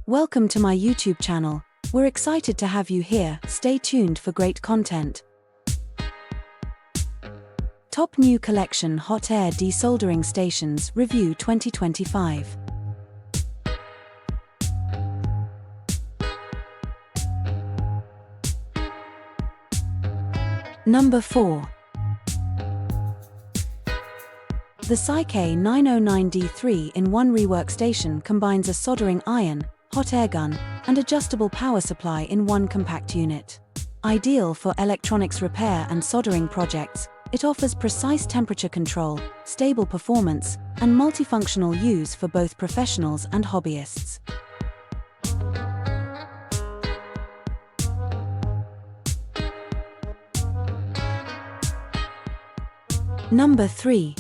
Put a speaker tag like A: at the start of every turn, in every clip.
A: Welcome to my YouTube channel. We're excited to have you here. Stay tuned for great content. Top New Collection Hot Air Desoldering Stations Review 2025. Number 4. The SAIKE 909D3 in-1 Rework station combines a soldering iron, hot air gun, and adjustable power supply in one compact unit. Ideal for electronics repair and soldering projects, it offers precise temperature control, stable performance, and multifunctional use for both professionals and hobbyists. Number 3.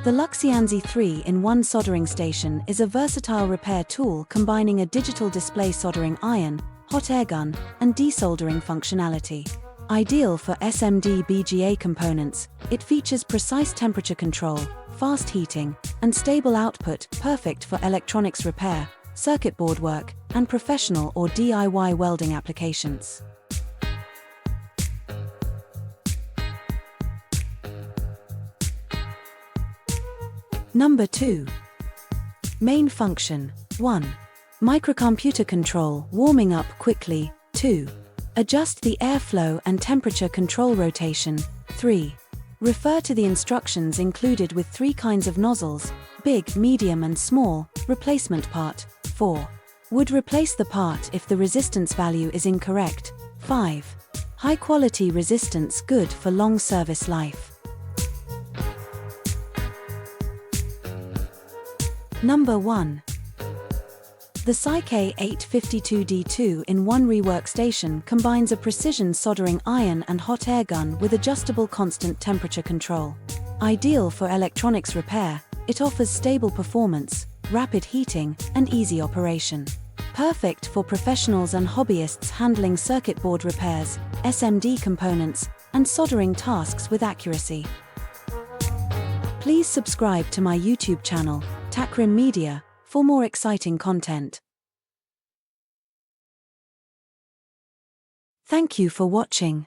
A: The Luxianzi 3-in-1 soldering station is a versatile repair tool combining a digital display soldering iron, hot air gun, and desoldering functionality. Ideal for SMD BGA components, it features precise temperature control, fast heating, and stable output, perfect for electronics repair, circuit board work, and professional or DIY welding applications. Number 2. Main function. 1. Microcomputer control, warming up quickly. 2. Adjust the airflow and temperature control rotation. 3. Refer to the instructions included with 3 kinds of nozzles, big, medium and small. Replacement part. 4. Would replace the part if the resistance value is incorrect. 5. High quality resistance, good for long service life. Number 1. The SAIKE 852D2 in-1 Rework station combines a precision soldering iron and hot air gun with adjustable constant temperature control. Ideal for electronics repair, it offers stable performance, rapid heating, and easy operation. Perfect for professionals and hobbyists handling circuit board repairs, SMD components, and soldering tasks with accuracy. Please subscribe to my YouTube channel, Takrim Media, for more exciting content. Thank you for watching.